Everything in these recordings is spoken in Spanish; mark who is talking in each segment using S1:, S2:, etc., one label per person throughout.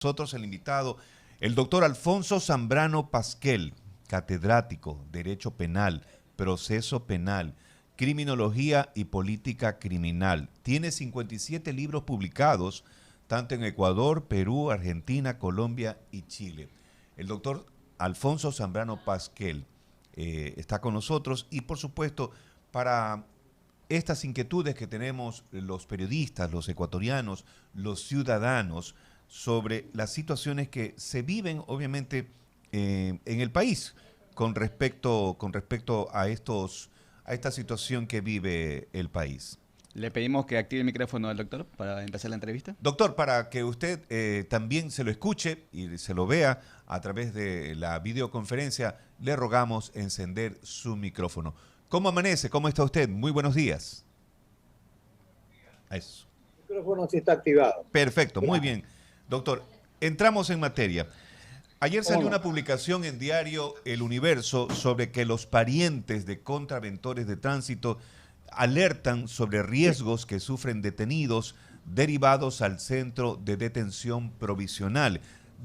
S1: Nosotros el invitado, el doctor Alfonso Zambrano Pasquel, catedrático, Derecho Penal, Proceso Penal, Criminología y Política Criminal. Tiene 57 libros publicados, tanto en Ecuador, Perú, Argentina, Colombia y Chile. El doctor Alfonso Zambrano Pasquel está con nosotros y, por supuesto, para estas inquietudes que tenemos los periodistas, los ecuatorianos, los ciudadanos, sobre las situaciones que se viven, obviamente, en el país con respecto a esta situación que vive el país.
S2: Le pedimos que active el micrófono del doctor para empezar la entrevista.
S1: Doctor, para que usted también se lo escuche y se lo vea a través de la videoconferencia, le rogamos encender su micrófono. ¿Cómo amanece? ¿Cómo está usted? Muy buenos días. Eso.
S3: El micrófono sí está activado.
S1: Perfecto, muy bien. Doctor, entramos en materia. Ayer salió una publicación en diario El Universo sobre que los parientes de contraventores de tránsito alertan sobre riesgos que sufren detenidos derivados al centro de detención provisional.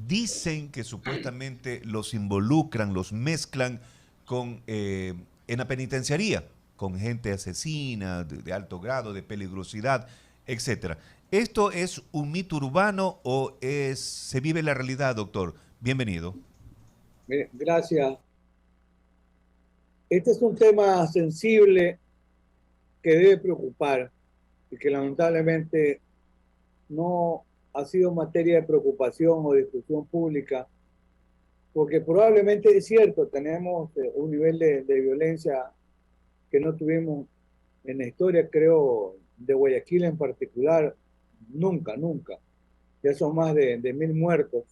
S1: Dicen que supuestamente los involucran, los mezclan con en la penitenciaría, con gente asesina, de alto grado, de peligrosidad, etcétera. ¿Esto es un mito urbano o se vive la realidad, doctor? Bienvenido.
S3: Gracias. Este es un tema sensible que debe preocupar y que lamentablemente no ha sido materia de preocupación o discusión pública, porque probablemente es cierto, tenemos un nivel de violencia que no tuvimos en la historia, creo, de Guayaquil en particular, nunca. Ya son más de 1000 muertos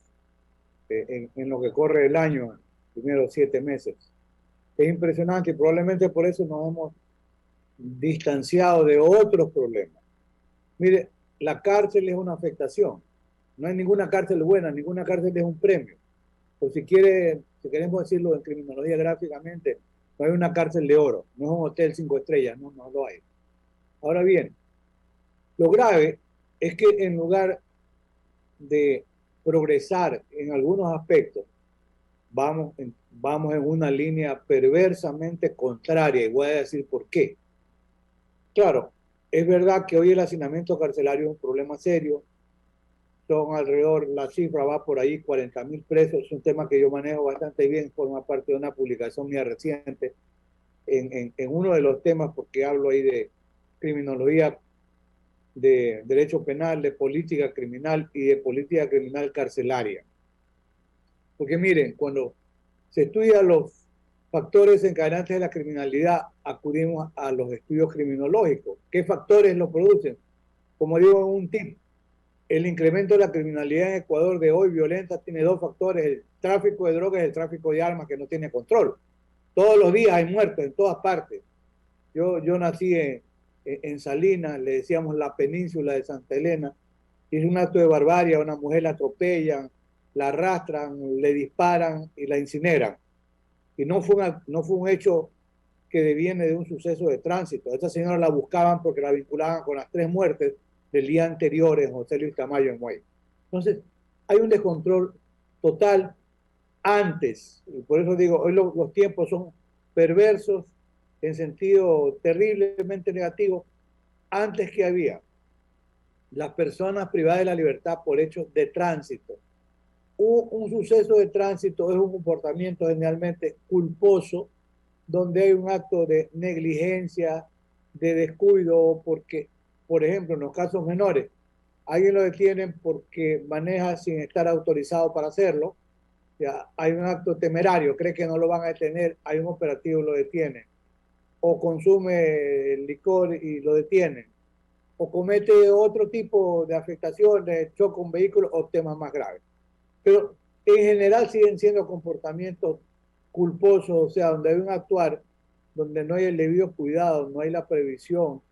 S3: en lo que corre el año, primeros 7 meses. Es impresionante y probablemente por eso nos hemos distanciado de otros problemas. Mire, la cárcel es una afectación. No hay ninguna cárcel buena, ninguna cárcel es un premio. O si queremos decirlo en criminología gráficamente, no hay una cárcel de oro, no es un hotel 5 estrellas, no lo hay. Ahora bien, lo grave es que en lugar de progresar en algunos aspectos, vamos en una línea perversamente contraria, y voy a decir por qué. Claro, es verdad que hoy el hacinamiento carcelario es un problema serio, son alrededor, la cifra va por ahí, 40.000 presos, es un tema que yo manejo bastante bien, forma parte de una publicación mía reciente, en uno de los temas, porque hablo ahí de criminología, de derecho penal, de política criminal y de política criminal carcelaria. Porque miren, cuando se estudian los factores encadenantes de la criminalidad, acudimos a los estudios criminológicos. ¿Qué factores lo producen? Como digo en un tip, el incremento de la criminalidad en Ecuador de hoy violenta tiene 2 factores, el tráfico de drogas y el tráfico de armas que no tiene control. Todos los días hay muertos en todas partes. Yo nací en Salinas, le decíamos la península de Santa Elena, y es un acto de barbarie, a una mujer la atropellan, la arrastran, le disparan y la incineran. Y no fue un hecho que deviene de un suceso de tránsito. A esta señora la buscaban porque la vinculaban con las 3 muertes del día anterior en José Luis Tamayo en Guay. Entonces, hay un descontrol total antes. Y por eso digo, hoy los tiempos son perversos en sentido terriblemente negativo. Antes que había las personas privadas de la libertad por hechos de tránsito. Un suceso de tránsito es un comportamiento generalmente culposo, donde hay un acto de negligencia, de descuido, porque, por ejemplo, en los casos menores, alguien lo detienen porque maneja sin estar autorizado para hacerlo, ya hay un acto temerario, cree que no lo van a detener, hay un operativo y lo detienen, o consume licor y lo detienen, o comete otro tipo de afectaciones, choca un vehículo o temas más graves. Pero en general siguen siendo comportamientos culposos, o sea, donde hay un actuar, donde no hay el debido cuidado, no hay la previsión,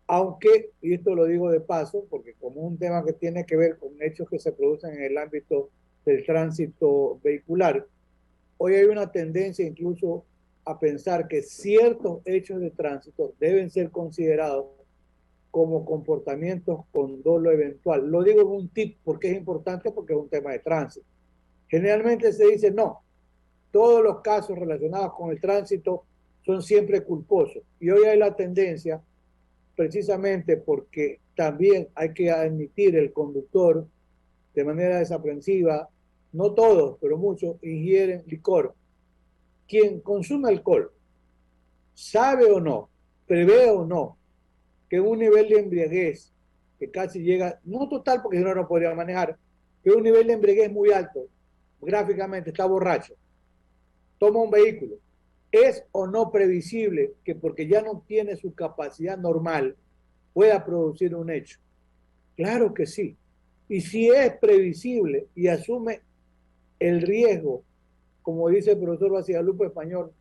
S3: aunque, y esto lo digo de paso, porque como es un tema que tiene que ver con hechos que se producen en el ámbito del tránsito vehicular, hoy hay una tendencia incluso a pensar que ciertos hechos de tránsito deben ser considerados como comportamientos con dolo eventual. Lo digo en un tip porque es importante, porque es un tema de tránsito. Generalmente se dice no, todos los casos relacionados con el tránsito son siempre culposos. Y hoy hay la tendencia, precisamente porque también hay que admitir el conductor de manera desaprensiva, no todos, pero muchos ingieren licor. Quien consume alcohol, sabe o no, prevé o no, que un nivel de embriaguez que casi llega, no total porque si no, no podría manejar, pero un nivel de embriaguez muy alto, gráficamente está borracho, toma un vehículo, ¿es o no previsible que porque ya no tiene su capacidad normal pueda producir un hecho? Claro que sí. Y si es previsible y asume el riesgo, como dice el profesor Bacigalupo Español,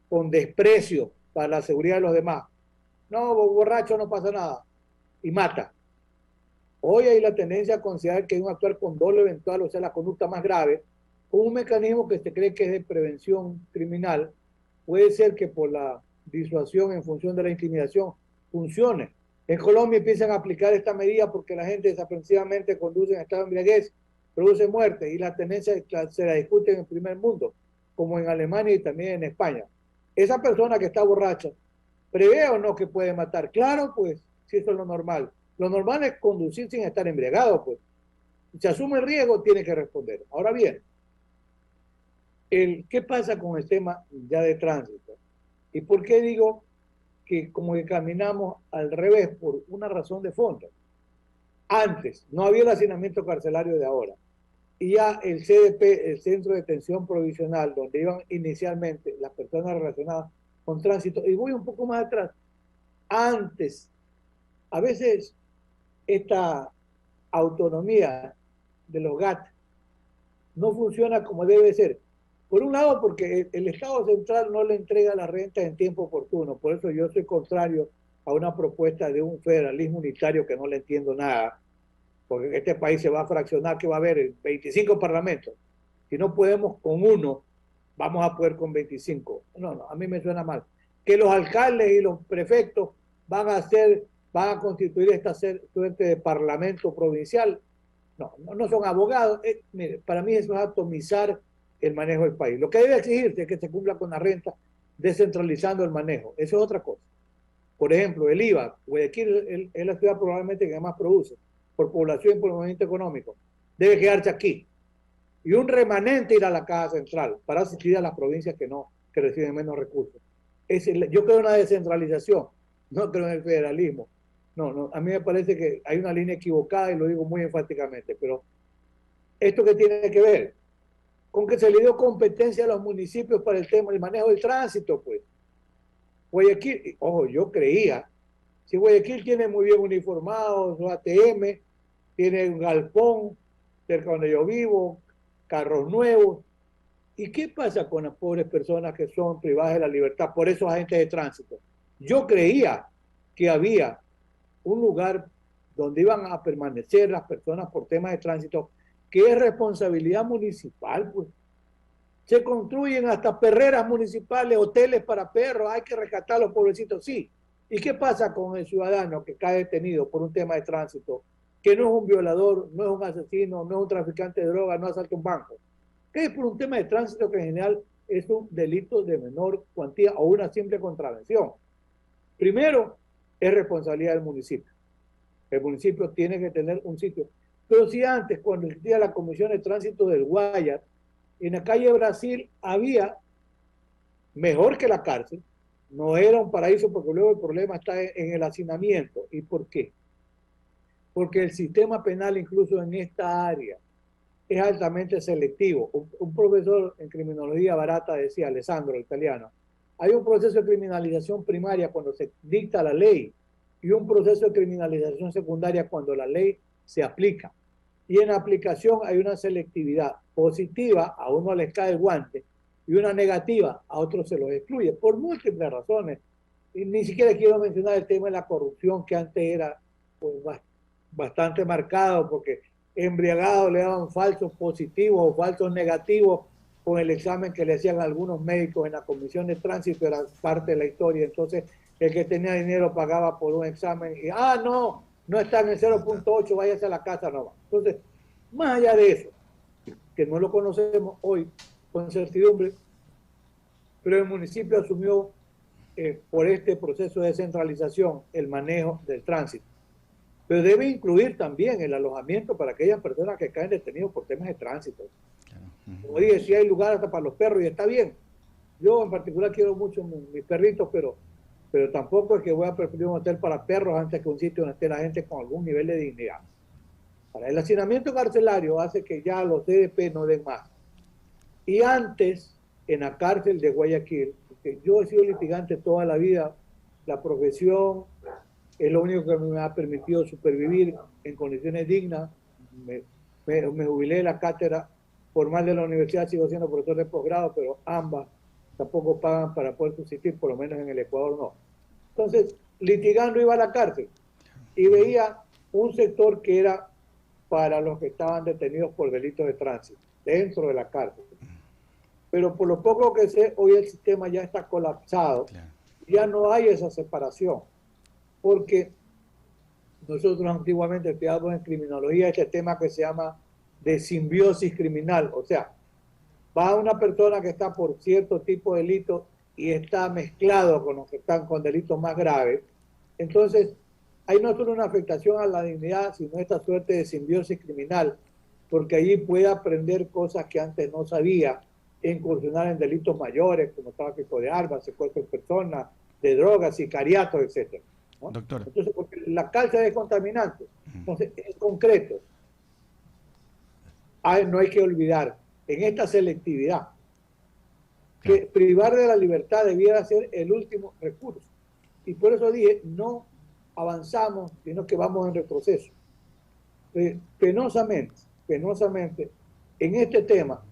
S3: con desprecio para la seguridad de los demás, no, borracho no pasa nada, y mata. Hoy hay la tendencia a considerar que hay un actuar con dolo eventual, o sea, la conducta más grave, con un mecanismo que se cree que es de prevención criminal. Puede ser que por la disuasión en función de la intimidación funcione. En Colombia empiezan a aplicar esta medida porque la gente desaprensivamente conduce en estado de embriaguez, produce muerte, y la tendencia se la discute en el primer mundo, como en Alemania y también en España. Esa persona que está borracha, ¿prevé o no que puede matar? Claro, pues, si eso es lo normal. Lo normal es conducir sin estar embriagado, pues. Si asume el riesgo, tiene que responder. Ahora bien, ¿qué pasa con el tema ya de tránsito? ¿Y por qué digo que como que caminamos al revés? Por una razón de fondo. Antes no había el hacinamiento carcelario de ahora. Y ya el CDP, el Centro de Detención Provisional, donde iban inicialmente las personas relacionadas con tránsito, y voy un poco más atrás, antes, a veces esta autonomía de los GAT no funciona como debe ser. Por un lado, porque el Estado central no le entrega las rentas en tiempo oportuno. Por eso yo soy contrario a una propuesta de un federalismo unitario que no le entiendo nada. Porque en este país se va a fraccionar, que va a haber 25 parlamentos. Si no podemos con uno, vamos a poder con 25. No, a mí me suena mal. Que los alcaldes y los prefectos van a constituir esta suerte de parlamento provincial. No son abogados. Mire, para mí eso es atomizar el manejo del país. Lo que debe exigirse es que se cumpla con la renta, descentralizando el manejo. Eso es otra cosa. Por ejemplo, el IVA. Guayaquil es la ciudad probablemente que más produce, por población y por movimiento económico. Debe quedarse aquí. Y un remanente ir a la Caja Central para asistir a las provincias que reciben menos recursos. Yo creo en una descentralización, no creo en el federalismo. No, a mí me parece que hay una línea equivocada y lo digo muy enfáticamente, pero ¿esto qué tiene que ver? Con que se le dio competencia a los municipios para el tema del manejo del tránsito, pues. Guayaquil, ojo, yo creía, si Guayaquil tiene muy bien uniformados los ATM, tiene un galpón cerca donde yo vivo, carros nuevos, ¿y qué pasa con las pobres personas que son privadas de la libertad por esos agentes de tránsito? Yo creía que había un lugar donde iban a permanecer las personas por temas de tránsito, que es responsabilidad municipal, pues. Se construyen hasta perreras municipales, hoteles para perros, hay que rescatar a los pobrecitos, sí. ¿Y qué pasa con el ciudadano que cae detenido por un tema de tránsito, que no es un violador, no es un asesino, no es un traficante de drogas, no asalta un banco? Que es por un tema de tránsito que en general es un delito de menor cuantía o una simple contravención. Primero, es responsabilidad del municipio. El municipio tiene que tener un sitio. Pero si antes, cuando existía la Comisión de Tránsito del Guayas, en la calle Brasil había, mejor que la cárcel, no era un paraíso porque luego el problema está en el hacinamiento. ¿Y por qué? Porque el sistema penal incluso en esta área es altamente selectivo. Un profesor en criminología barata decía, Alessandro, el italiano, hay un proceso de criminalización primaria cuando se dicta la ley y un proceso de criminalización secundaria cuando la ley se aplica. Y en la aplicación hay una selectividad positiva, a uno les cae el guante, y una negativa, a otros se los excluye, por múltiples razones. Y ni siquiera quiero mencionar el tema de la corrupción, que antes era pues, bastante marcado, porque embriagados le daban falsos positivos o falsos negativos con el examen que le hacían algunos médicos en la comisión de tránsito, era parte de la historia. Entonces El que tenía dinero pagaba por un examen y, no, no está en el 0.8, váyase a la casa, no va. Entonces, más allá de eso, que no lo conocemos hoy con certidumbre, pero el municipio asumió por este proceso de descentralización el manejo del tránsito. Pero debe incluir también el alojamiento para aquellas personas que caen detenidos por temas de tránsito. Como dije, si hay lugar hasta para los perros y está bien. Yo en particular quiero mucho mis perritos, pero tampoco es que voy a preferir un hotel para perros antes que un sitio donde esté la gente con algún nivel de dignidad. Para el hacinamiento carcelario hace que ya los CDP no den más. Y antes, en la cárcel de Guayaquil, porque yo he sido litigante toda la vida, la profesión es lo único que me ha permitido supervivir en condiciones dignas. Me jubilé de la cátedra formal de la universidad, sigo siendo profesor de posgrado, pero ambas tampoco pagan para poder subsistir, por lo menos en el Ecuador no. Entonces, litigando iba a la cárcel y veía un sector que era para los que estaban detenidos por delitos de tránsito, dentro de la cárcel. Pero por lo poco que sé, hoy el sistema ya está colapsado, ya no hay esa separación, porque nosotros antiguamente estudiamos en criminología este tema que se llama de simbiosis criminal, o sea, va una persona que está por cierto tipo de delito y está mezclado con los que están con delitos más graves, entonces hay no solo una afectación a la dignidad, sino esta suerte de simbiosis criminal, porque allí puede aprender cosas que antes no sabía, incursionar en delitos mayores como tráfico de armas, secuestro de personas, de drogas, sicariatos, etc. ¿no?
S2: Doctor.
S3: Entonces, porque la cárcel es contaminante. Entonces, en concreto, no hay que olvidar en esta selectividad que privar de la libertad debiera ser el último recurso. Y por eso dije, no avanzamos, sino que vamos en retroceso. Penosamente, en este tema,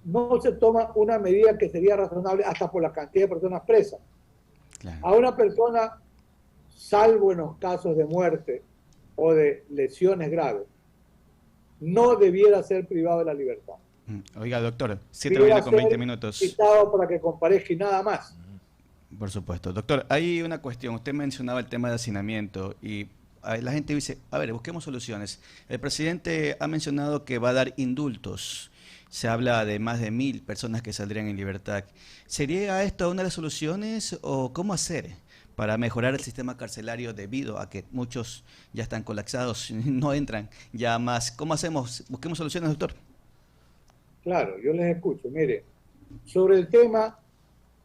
S3: no se toma una medida que sería razonable hasta por la cantidad de personas presas. Claro. A una persona, salvo en los casos de muerte o de lesiones graves, no debiera ser privado de la libertad.
S2: Oiga, doctor, 7:20 con 20 minutos.
S3: Citado para que comparezca y nada más.
S2: Por supuesto. Doctor, hay una cuestión. Usted mencionaba el tema de hacinamiento y la gente dice, a ver, busquemos soluciones. El presidente ha mencionado que va a dar indultos. Se habla de más de 1.000 personas que saldrían en libertad. ¿Sería esta una de las soluciones o cómo hacer para mejorar el sistema carcelario debido a que muchos ya están colapsados, no entran ya más? ¿Cómo hacemos? Busquemos soluciones, doctor.
S3: Claro, yo les escucho. Mire, sobre el tema,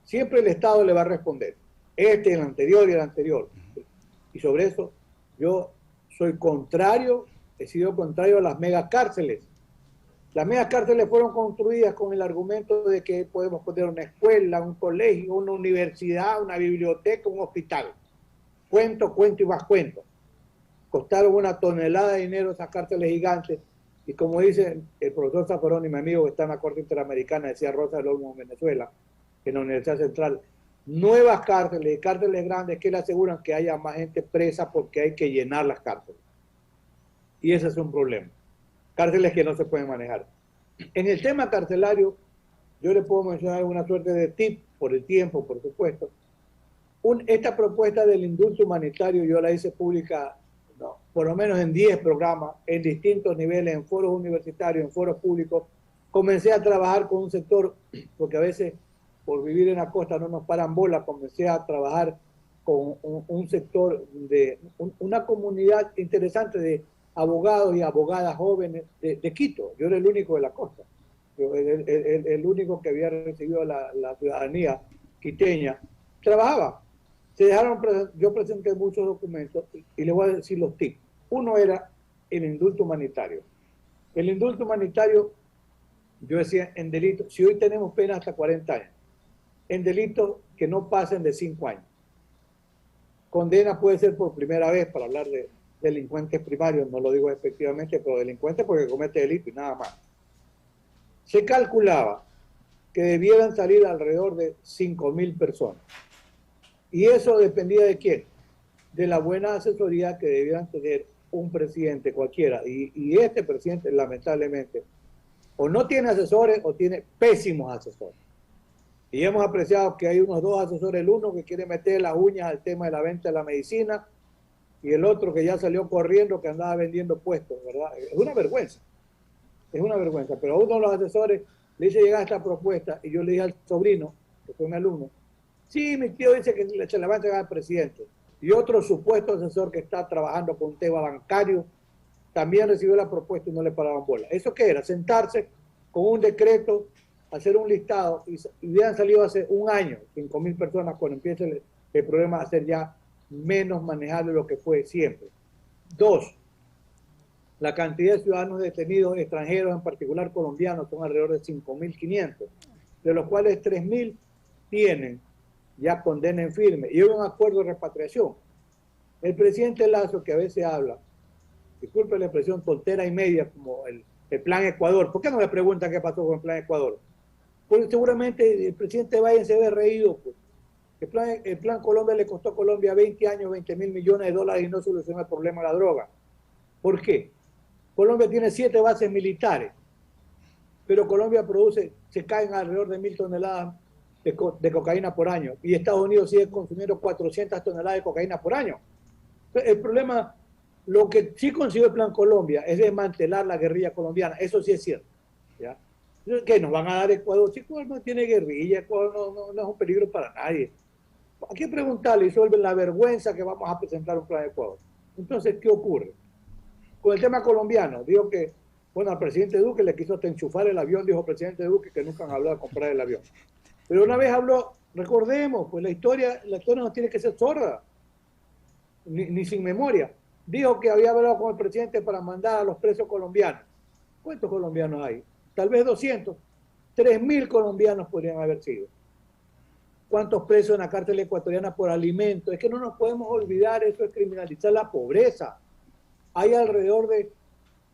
S3: siempre el Estado le va a responder. El anterior y el anterior. Y sobre eso, yo soy contrario, he sido contrario a las megacárceles. Las megacárceles fueron construidas con el argumento de que podemos poner una escuela, un colegio, una universidad, una biblioteca, un hospital. Cuento y más cuento. Costaron una tonelada de dinero esas cárceles gigantes. Y como dice el profesor Zaffaroni, mi amigo que está en la Corte Interamericana, decía Rosa del Olmo en Venezuela, en la Universidad Central, nuevas cárceles y cárceles grandes que le aseguran que haya más gente presa porque hay que llenar las cárceles. Y ese es un problema. Cárceles que no se pueden manejar. En el tema carcelario, yo le puedo mencionar alguna suerte de tip, por el tiempo, por supuesto. Esta propuesta del indulto humanitario yo la hice pública, por lo menos en 10 programas, en distintos niveles, en foros universitarios, en foros públicos. Comencé a trabajar con un sector, porque a veces por vivir en la costa no nos paran bola, comencé a trabajar con un sector de una comunidad interesante de abogados y abogadas jóvenes de Quito. Yo era el único de la costa, el único que había recibido la ciudadanía quiteña. Trabajaba. Yo presenté muchos documentos y les voy a decir los tips. Uno era el indulto humanitario. El indulto humanitario, yo decía, en delitos, si hoy tenemos pena hasta 40 años, en delitos que no pasen de 5 años. Condena puede ser por primera vez, para hablar de delincuentes primarios, no lo digo efectivamente, pero delincuentes porque comete delito y nada más. Se calculaba que debieran salir alrededor de 5.000 personas. Y eso dependía de quién, de la buena asesoría que debían tener un presidente cualquiera. Y este presidente, lamentablemente, o no tiene asesores o tiene pésimos asesores. Y hemos apreciado que hay unos dos asesores, el uno que quiere meter las uñas al tema de la venta de la medicina y el otro que ya salió corriendo, que andaba vendiendo puestos, ¿verdad? Es una vergüenza, pero a uno de los asesores le hice llegar esta propuesta y yo le dije al sobrino, que fue un alumno, sí, mi tío dice que se la va a entregar al presidente. Y otro supuesto asesor que está trabajando con un tema bancario también recibió la propuesta y no le paraban bola. ¿Eso qué era? Sentarse con un decreto, hacer un listado y hubieran salido hace un año 5.000 personas cuando empiece el problema a ser ya menos manejable de lo que fue siempre. Dos, la cantidad de ciudadanos detenidos extranjeros, en particular colombianos, son alrededor de 5.500, de los cuales 3.000 tienen ya condena en firme y hubo un acuerdo de repatriación. El presidente Lazo, que a veces habla, disculpe la expresión, tontera y media, como el Plan Ecuador. ¿Por qué no le preguntan qué pasó con el Plan Ecuador? Porque seguramente el presidente Biden se ve reído. Pues. El plan Colombia le costó a Colombia 20 años, 20.000 millones de dólares y no solucionó el problema de la droga. ¿Por qué? Colombia tiene 7 bases militares, pero Colombia produce, se caen alrededor de 1.000 toneladas de cocaína por año y Estados Unidos sigue consumiendo 400 toneladas de cocaína por año. El problema, lo que sí consiguió el Plan Colombia es desmantelar la guerrilla colombiana, eso sí es cierto. ¿Ya? ¿Qué nos van a dar Ecuador? Si Ecuador no tiene guerrilla, Ecuador no es un peligro para nadie. Hay que preguntarle y sobre la vergüenza que vamos a presentar un plan de Ecuador. Entonces, ¿qué ocurre? Con el tema colombiano, digo que, bueno, al presidente Duque le quiso hasta enchufar el avión, dijo el presidente Duque que nunca han hablado de comprar el avión. Pero una vez habló, recordemos, pues la historia no tiene que ser sorda, ni sin memoria. Dijo que había hablado con el presidente para mandar a los presos colombianos. ¿Cuántos colombianos hay? Tal vez 200. 3.000 colombianos podrían haber sido. ¿Cuántos presos en la cárcel ecuatoriana por alimentos? Es que no nos podemos olvidar, eso es criminalizar la pobreza. Hay alrededor de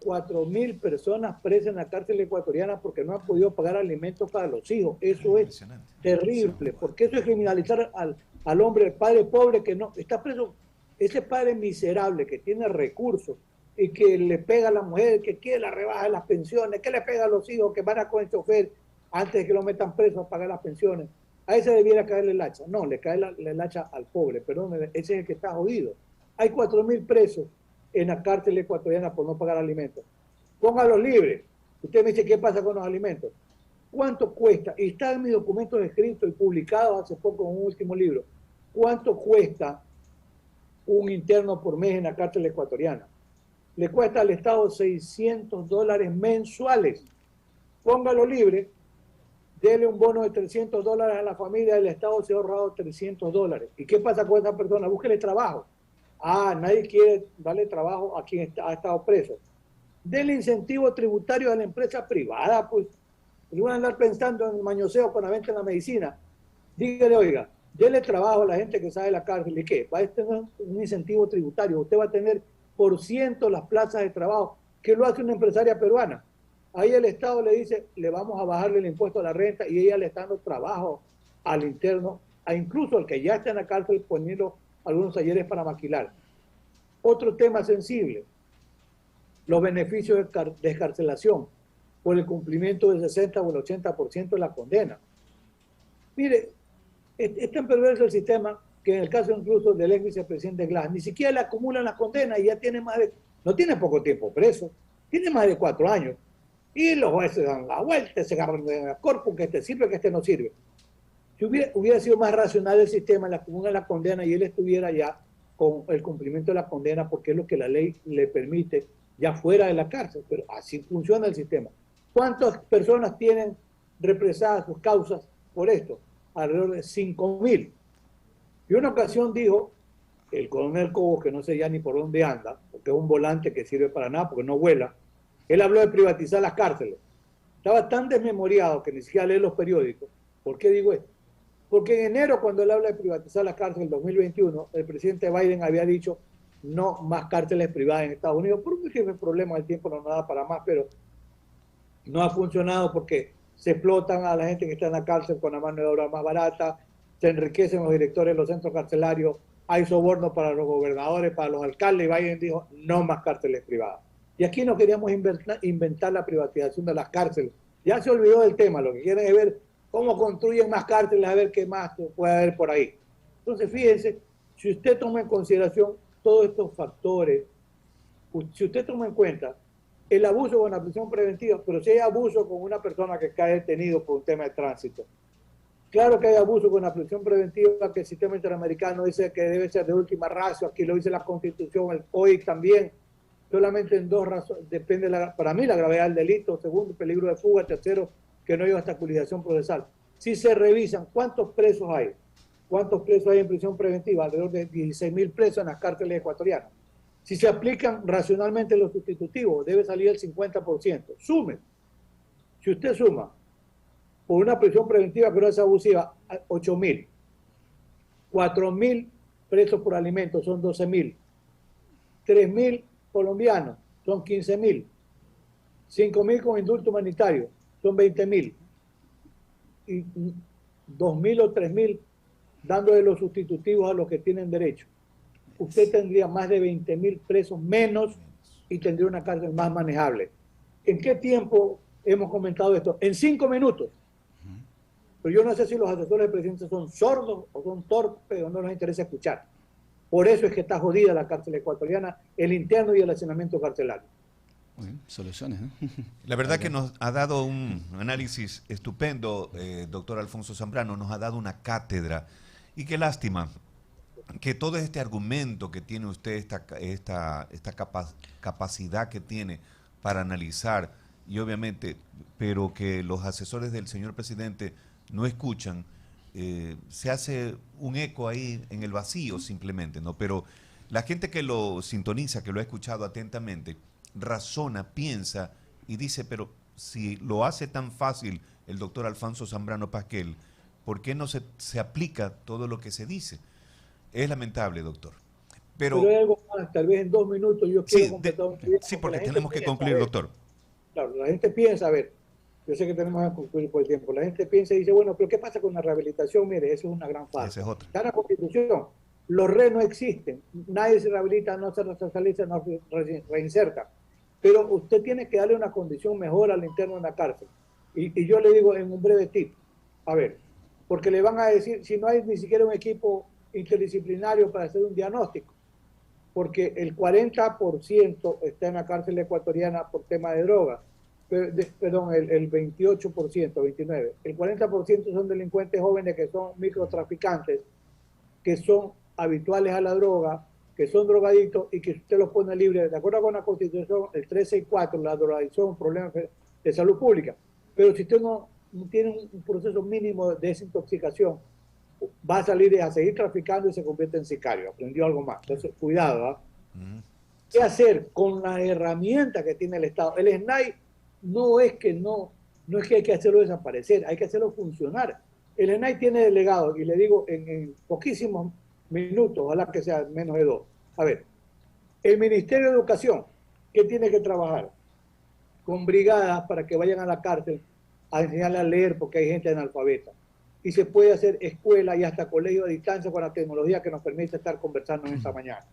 S3: 4.000 personas presas en la cárcel ecuatoriana porque no han podido pagar alimentos para los hijos. Eso es terrible, porque eso es criminalizar al hombre, el padre pobre que no está preso, ese padre miserable que tiene recursos y que le pega a la mujer, que quiere la rebaja de las pensiones, que le pega a los hijos que van a con el chofer antes de que lo metan preso a pagar las pensiones. A ese debiera caerle el hacha. No, le cae el hacha al pobre, perdón, ese es el que está jodido. Hay 4.000 presos en la cárcel ecuatoriana por no pagar alimentos. Póngalos libres. Usted me dice, ¿qué pasa con los alimentos? ¿Cuánto cuesta? Y está en mis documentos escritos y publicados hace poco en un último libro. ¿Cuánto cuesta un interno por mes en la cárcel ecuatoriana? Le cuesta al Estado $600 mensuales. Póngalo libre, dele un bono de $300 a la familia, el Estado se ha ahorrado $300. ¿Y qué pasa con esa persona? Búsquele trabajo. Nadie quiere darle trabajo a quien ha estado preso. Dele incentivo tributario a la empresa privada, pues. No van a andar pensando en el mañoseo con la venta de la medicina. Dígale, oiga, dele trabajo a la gente que sale de la cárcel. ¿Y qué? Va a tener un incentivo tributario. Usted va a tener por ciento las plazas de trabajo que lo hace una empresaria peruana. Ahí el Estado le dice, le vamos a bajarle el impuesto a la renta y ella le está dando trabajo al interno, incluso al que ya está en la cárcel, poniendo algunos talleres para maquilar. Otro tema sensible, los beneficios de descarcelación por el cumplimiento del 60 o el 80% de la condena. Mire, es tan perverso el sistema que en el caso incluso del ex vicepresidente Glass, ni siquiera le acumulan las condenas y ya tiene no tiene poco tiempo preso, tiene más de 4 años. Y los jueces dan la vuelta, se agarran de corpus, que este sirve, que este no sirve. Si hubiera sido más racional el sistema, le acumulan la condena y él estuviera ya con el cumplimiento de la condena, porque es lo que la ley le permite ya fuera de la cárcel. Pero así funciona el sistema. ¿Cuántas personas tienen represadas sus causas por esto? Alrededor de 5.000. Y una ocasión dijo el coronel Cobos, que no sé ya ni por dónde anda, porque es un volante que sirve para nada, porque no vuela. Él habló de privatizar las cárceles. Estaba tan desmemoriado que ni siquiera lee los periódicos. ¿Por qué digo esto? Porque en enero, cuando él habla de privatizar las cárceles en 2021, el presidente Biden había dicho no más cárceles privadas en Estados Unidos, porque el problema del tiempo no nos da para más, pero no ha funcionado porque se explotan a la gente que está en la cárcel con la mano de obra más barata, se enriquecen los directores de los centros carcelarios, hay sobornos para los gobernadores, para los alcaldes, y Biden dijo no más cárceles privadas. Y aquí no queríamos inventar la privatización de las cárceles. Ya se olvidó del tema, lo que quieren es ver cómo construyen más cárceles, a ver qué más puede haber por ahí. Entonces, fíjense, si usted toma en consideración todos estos factores, si usted toma en cuenta el abuso con la prisión preventiva, pero si hay abuso con una persona que cae detenido por un tema de tránsito, claro que hay abuso con la prisión preventiva, que el sistema interamericano dice que debe ser de última ratio, aquí lo dice la Constitución, el COIC también, solamente en dos razones, depende para mí la gravedad del delito, segundo, peligro de fuga, tercero, que no hay obstaculización procesal. Si se revisan cuántos presos hay en prisión preventiva, alrededor de 16.000 presos en las cárceles ecuatorianas. Si se aplican racionalmente los sustitutivos, debe salir el 50%. Sume. Si usted suma por una prisión preventiva que no es abusiva, 8.000. 4.000 presos por alimentos son 12.000. 3.000 colombianos son 15.000. 5.000 con indulto humanitario son 20.000. Y 2.000 o 3.000 dándole los sustitutivos a los que tienen derecho. Usted tendría más de 20.000 presos menos y tendría una cárcel más manejable. ¿En qué tiempo hemos comentado esto? En 5 minutos. Pero yo no sé si los asesores del presidente son sordos o son torpes o no les interesa escuchar. Por eso es que está jodida la cárcel ecuatoriana, el interno y el hacinamiento carcelario.
S2: Bueno, soluciones, ¿no?
S1: La verdad que nos ha dado un análisis estupendo, doctor Alfonso Zambrano, nos ha dado una cátedra. Y qué lástima que todo este argumento que tiene usted, esta capacidad que tiene para analizar, y obviamente, pero que los asesores del señor presidente no escuchan, se hace un eco ahí en el vacío simplemente, ¿no? Pero la gente que lo sintoniza, que lo ha escuchado atentamente, razona, piensa y dice, pero si lo hace tan fácil el doctor Alfonso Zambrano Pasquel, ¿por qué no se aplica todo lo que se dice? Es lamentable, doctor. Pero
S3: hay algo más, tal vez en 2 minutos yo quiero completar un video.
S1: Sí, porque tenemos que concluir, doctor.
S3: Claro, la gente piensa, a ver, yo sé que tenemos que concluir por el tiempo, la gente piensa y dice, bueno, pero ¿qué pasa con la rehabilitación? Mire, eso es una gran falta.
S1: Esa es otra.
S3: Está en la Constitución, los RE no existen, nadie se rehabilita, no se resocializa, no se reinserta. Pero usted tiene que darle una condición mejor al interno en la cárcel. Y yo le digo en un breve tip, a ver, porque le van a decir, si no hay ni siquiera un equipo interdisciplinario para hacer un diagnóstico, porque el 40% está en la cárcel ecuatoriana por tema de droga, perdón, el 28%, 29%, el 40% son delincuentes jóvenes que son microtraficantes, que son habituales a la droga, que son drogadictos y que usted los pone libres, de acuerdo con la Constitución, el 364, la drogadicción es un problema de salud pública, pero si usted no tiene un proceso mínimo de desintoxicación, va a salir a seguir traficando y se convierte en sicario. Aprendió algo más. Entonces, cuidado. ¿Qué hacer con las herramientas que tiene el Estado? El SNAI no es que hay que hacerlo desaparecer, hay que hacerlo funcionar. El SNAI tiene delegados, y le digo en poquísimos minutos, ojalá que sea menos de 2. A ver, el Ministerio de Educación, ¿qué tiene que trabajar? Con brigadas para que vayan a la cárcel a enseñarle a leer porque hay gente analfabeta. Y se puede hacer escuela y hasta colegio a distancia con la tecnología que nos permite estar conversando en esta mañana.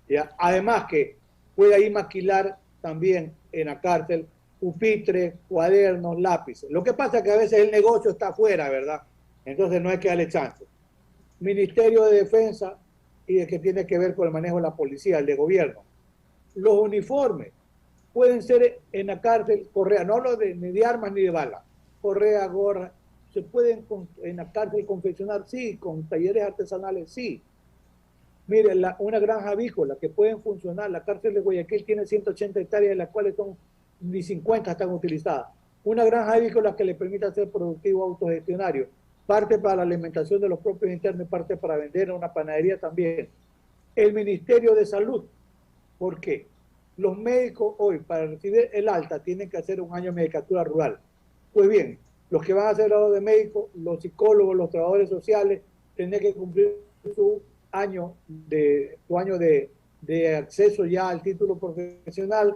S3: ¿Ya? Además que puede ahí maquilar también en la cárcel pupitres, cuadernos, lápices. Lo que pasa es que a veces el negocio está afuera, ¿verdad? Entonces no hay que darle chance. Ministerio de Defensa y el que tiene que ver con el manejo de la policía, el de gobierno. Los uniformes pueden ser en la cárcel correa, no lo ni de armas ni de balas, correa, gorra. ¿Se pueden en la cárcel confeccionar? Sí. ¿Con talleres artesanales? Sí. Mire, una granja avícola que pueden funcionar. La cárcel de Guayaquil tiene 180 hectáreas, de las cuales ni 50 están utilizadas. Una granja avícola que le permita ser productivo autogestionario. Parte para la alimentación de los propios internos y parte para vender a una panadería también. El Ministerio de Salud. ¿Por qué? Los médicos hoy, para recibir el alta, tienen que hacer un año de medicatura rural. Pues bien, los que van a hacer grado de médico, los psicólogos, los trabajadores sociales, tienen que cumplir su año de acceso ya al título profesional,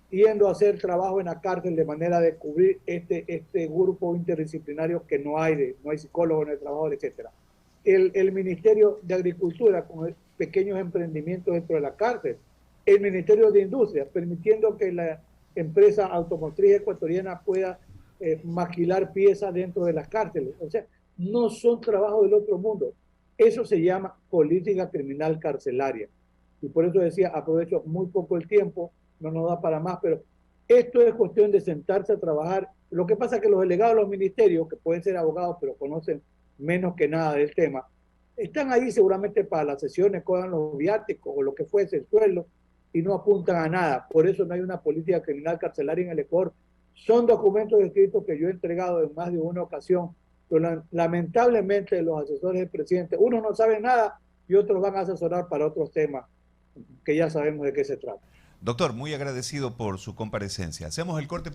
S3: yendo a hacer trabajo en la cárcel de manera de cubrir este grupo interdisciplinario que no hay psicólogos, no hay trabajadores, etc. El Ministerio de Agricultura con pequeños emprendimientos dentro de la cárcel. El Ministerio de Industria, permitiendo que la empresa automotriz ecuatoriana pueda maquilar piezas dentro de las cárceles. O sea, no son trabajos del otro mundo. Eso se llama política criminal carcelaria. Y por eso decía, aprovecho muy poco el tiempo, no nos da para más, pero esto es cuestión de sentarse a trabajar. Lo que pasa es que los delegados de los ministerios, que pueden ser abogados, pero conocen menos que nada del tema, están ahí seguramente para las sesiones, cobran los viáticos o lo que fuese, el sueldo, y no apuntan a nada. Por eso no hay una política criminal carcelaria en el Ecuador. Son documentos escritos que yo he entregado en más de una ocasión, pero lamentablemente los asesores del presidente, unos no saben nada y otros van a asesorar para otros temas que ya sabemos de qué se trata.
S1: Doctor, muy agradecido por su comparecencia. Hacemos el corte.